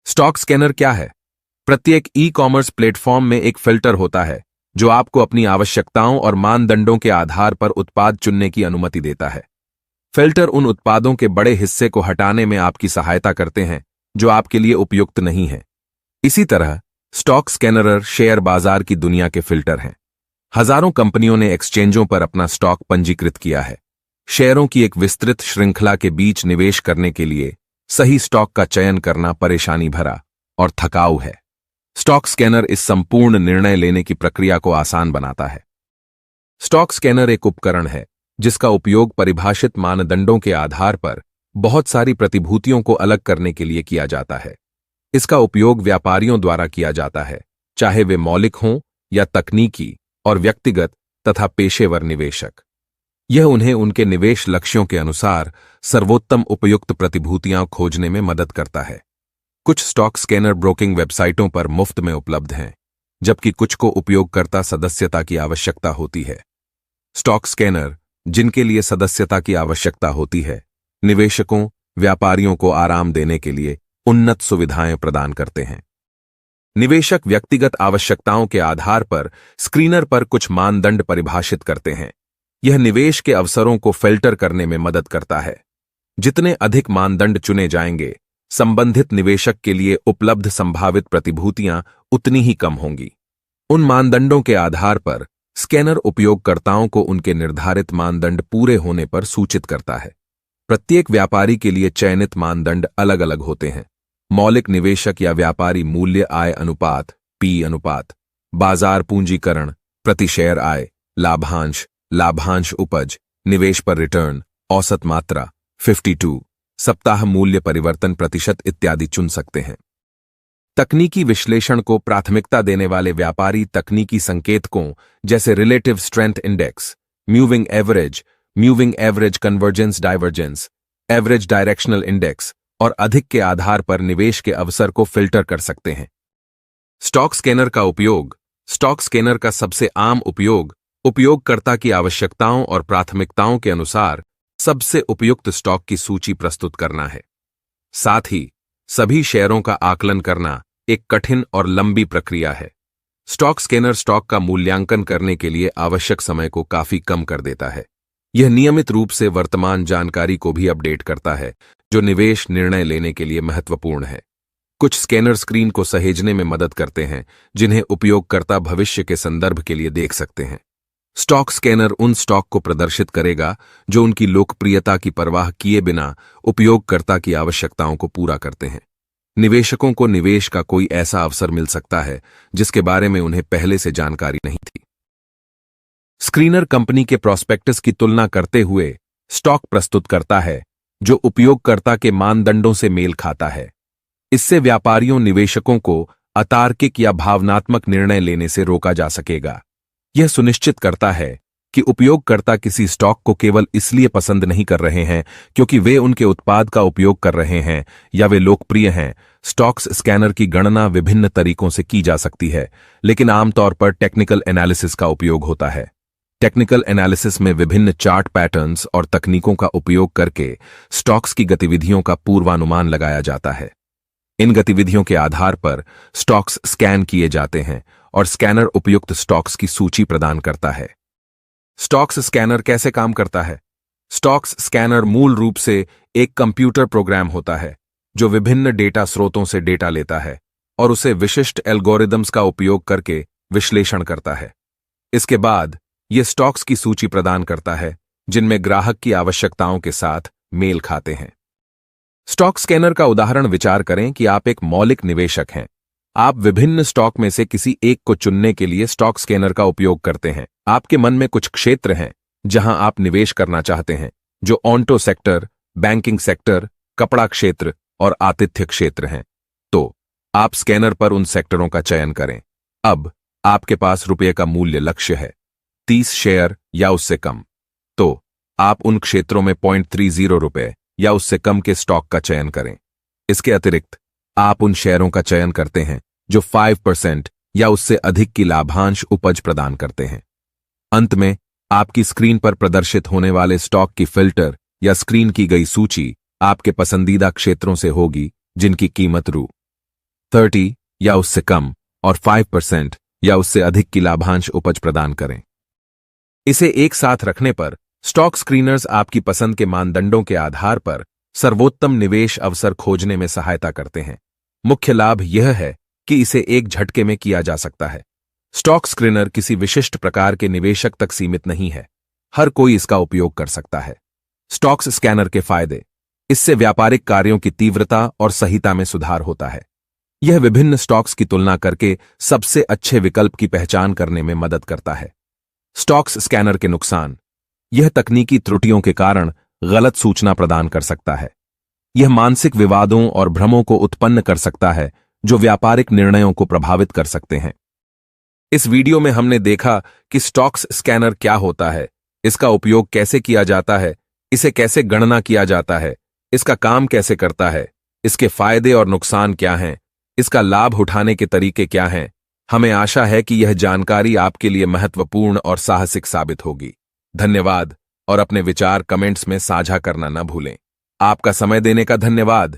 Stock scanner क्या है? प्रत्येक ई कॉमर्स प्लेटफॉर्म में एक फिल्टर होता है जो आपको अपनी आवश्यकताओं और मानदंडों के आधार पर उत्पाद चुनने की अनुमति देता है। फिल्टर उन उत्पादों के बड़े हिस्से को हटाने में आपकी सहायता करते हैं जो आपके लिए उपयुक्त नहीं है। इसी तरह स्टॉक स्कैनर शेयर बाजार की दुनिया के फिल्टर हैं। हजारों कंपनियों ने एक्सचेंजों पर अपना स्टॉक पंजीकृत किया है। शेयरों की एक विस्तृत श्रृंखला के बीच निवेश करने के लिए सही स्टॉक का चयन करना परेशानी भरा और थकाऊ है। स्टॉक स्कैनर इस संपूर्ण निर्णय लेने की प्रक्रिया को आसान बनाता है। स्टॉक स्कैनर एक उपकरण है जिसका उपयोग परिभाषित मानदंडों के आधार पर बहुत सारी प्रतिभूतियों को अलग करने के लिए किया जाता है। इसका उपयोग व्यापारियों द्वारा किया जाता है, चाहे वे मौलिक हों या तकनीकी और व्यक्तिगत तथा पेशेवर निवेशक। यह उन्हें उनके निवेश लक्ष्यों के अनुसार सर्वोत्तम उपयुक्त प्रतिभूतियां खोजने में मदद करता है। कुछ स्टॉक स्कैनर ब्रोकिंग वेबसाइटों पर मुफ्त में उपलब्ध हैं, जबकि कुछ को उपयोगकर्ता सदस्यता की आवश्यकता होती है। स्टॉक स्कैनर, जिनके लिए सदस्यता की आवश्यकता होती है, निवेशकों, व्यापारियों को आराम देने के लिए उन्नत सुविधाएं प्रदान करते हैं। निवेशक व्यक्तिगत आवश्यकताओं के आधार पर स्क्रीनर पर कुछ मानदंड परिभाषित करते हैं। यह निवेश के अवसरों को फिल्टर करने में मदद करता है। जितने अधिक मानदंड चुने जाएंगे, संबंधित निवेशक के लिए उपलब्ध संभावित प्रतिभूतियां उतनी ही कम होंगी। उन मानदंडों के आधार पर स्कैनर उपयोगकर्ताओं को उनके निर्धारित मानदंड पूरे होने पर सूचित करता है। प्रत्येक व्यापारी के लिए चयनित मानदंड अलग अलग होते हैं। मौलिक निवेशक या व्यापारी मूल्य आय अनुपात पी अनुपात, बाजार पूंजीकरण, प्रति शेयर आय, लाभांश उपज, निवेश पर रिटर्न, औसत मात्रा 52, सप्ताह मूल्य परिवर्तन प्रतिशत इत्यादि चुन सकते हैं। तकनीकी विश्लेषण को प्राथमिकता देने वाले व्यापारी तकनीकी संकेतकों जैसे relative strength index, moving average convergence divergence, average directional index और अधिक के आधार पर निवेश के अवसर को फिल्टर कर सकते हैं। स्टॉक स्कैनर का उपयोग। स्टॉक स्कैनर का सबसे आम उपयोग उपयोगकर्ता की आवश्यकताओं और प्राथमिकताओं के अनुसार सबसे उपयुक्त स्टॉक की सूची प्रस्तुत करना है। साथ ही सभी शेयरों का आकलन करना एक कठिन और लंबी प्रक्रिया है। स्टॉक स्कैनर स्टॉक का मूल्यांकन करने के लिए आवश्यक समय को काफी कम कर देता है। यह नियमित रूप से वर्तमान जानकारी को भी अपडेट करता है, जो निवेश निर्णय लेने के लिए महत्वपूर्ण है। कुछ स्कैनर स्क्रीन को सहेजने में मदद करते हैं, जिन्हें उपयोगकर्ता भविष्य के संदर्भ के लिए देख सकते हैं। स्टॉक स्कैनर उन स्टॉक को प्रदर्शित करेगा जो उनकी लोकप्रियता की परवाह किए बिना उपयोगकर्ता की आवश्यकताओं को पूरा करते हैं। निवेशकों को निवेश का कोई ऐसा अवसर मिल सकता है जिसके बारे में उन्हें पहले से जानकारी नहीं थी। स्क्रीनर कंपनी के प्रॉस्पेक्टस की तुलना करते हुए स्टॉक प्रस्तुत करता है जो उपयोगकर्ता के मानदंडों से मेल खाता है। इससे व्यापारियों निवेशकों को अतार्किक या भावनात्मक निर्णय लेने से रोका जा सकेगा। यह सुनिश्चित करता है कि उपयोगकर्ता किसी स्टॉक को केवल इसलिए पसंद नहीं कर रहे हैं क्योंकि वे उनके उत्पाद का उपयोग कर रहे हैं या वे लोकप्रिय हैं। स्टॉक्स स्कैनर की गणना विभिन्न तरीकों से की जा सकती है, लेकिन आमतौर पर टेक्निकल एनालिसिस का उपयोग होता है। टेक्निकल एनालिसिस में विभिन्न चार्ट पैटर्न्स और तकनीकों का उपयोग करके स्टॉक्स की गतिविधियों का पूर्वानुमान लगाया जाता है। इन गतिविधियों के आधार पर स्टॉक्स स्कैन किए जाते हैं और स्कैनर उपयुक्त स्टॉक्स की सूची प्रदान करता है। स्टॉक्स स्कैनर कैसे काम करता है? स्टॉक्स स्कैनर मूल रूप से एक कंप्यूटर प्रोग्राम होता है जो विभिन्न डेटा स्रोतों से डेटा लेता है और उसे विशिष्ट एल्गोरिदम्स का उपयोग करके विश्लेषण करता है। इसके बाद यह स्टॉक्स की सूची प्रदान करता है जिनमें ग्राहक की आवश्यकताओं के साथ मेल खाते हैं। स्टॉक स्कैनर का उदाहरण विचार करें कि आप एक मौलिक निवेशक हैं। आप विभिन्न स्टॉक में से किसी एक को चुनने के लिए स्टॉक स्कैनर का उपयोग करते हैं। आपके मन में कुछ क्षेत्र हैं जहां आप निवेश करना चाहते हैं, जो ऑटो सेक्टर, बैंकिंग सेक्टर, कपड़ा क्षेत्र और आतिथ्य क्षेत्र हैं। तो आप स्कैनर पर उन सेक्टरों का चयन करें। अब आपके पास रुपये का मूल्य लक्ष्य है 30 शेयर या उससे कम, तो आप उन क्षेत्रों में 0.30 रुपये या उससे कम के स्टॉक का चयन करें। इसके अतिरिक्त आप उन शेयरों का चयन करते हैं जो 5% या उससे अधिक की लाभांश उपज प्रदान करते हैं। अंत में आपकी स्क्रीन पर प्रदर्शित होने वाले स्टॉक की फिल्टर या स्क्रीन की गई सूची आपके पसंदीदा क्षेत्रों से होगी जिनकी कीमत रु 30 या उससे कम और 5% या उससे अधिक की लाभांश उपज प्रदान करें। इसे एक साथ रखने पर स्टॉक स्क्रीनर्स आपकी पसंद के मानदंडों के आधार पर सर्वोत्तम निवेश अवसर खोजने में सहायता करते हैं। मुख्य लाभ यह है कि इसे एक झटके में किया जा सकता है। स्टॉक स्क्रीनर किसी विशिष्ट प्रकार के निवेशक तक सीमित नहीं है, हर कोई इसका उपयोग कर सकता है। स्टॉक्स स्कैनर के फायदे: इससे व्यापारिक कार्यों की तीव्रता और सहीता में सुधार होता है। यह विभिन्न स्टॉक्स की तुलना करके सबसे अच्छे विकल्प की पहचान करने में मदद करता है। स्टॉक्स स्कैनर के नुकसान: यह तकनीकी त्रुटियों के कारण गलत सूचना प्रदान कर सकता है। यह मानसिक विवादों और भ्रमों को उत्पन्न कर सकता है जो व्यापारिक निर्णयों को प्रभावित कर सकते हैं। इस वीडियो में हमने देखा कि स्टॉक्स स्कैनर क्या होता है, इसका उपयोग कैसे किया जाता है, इसे कैसे गणना किया जाता है, इसका काम कैसे करता है, इसके फायदे और नुकसान क्या हैं, इसका लाभ उठाने के तरीके क्या हैं। हमें आशा है कि यह जानकारी आपके लिए महत्वपूर्ण और साहसिक साबित होगी। धन्यवाद और अपने विचार कमेंट्स में साझा करना न भूलें। आपका समय देने का धन्यवाद।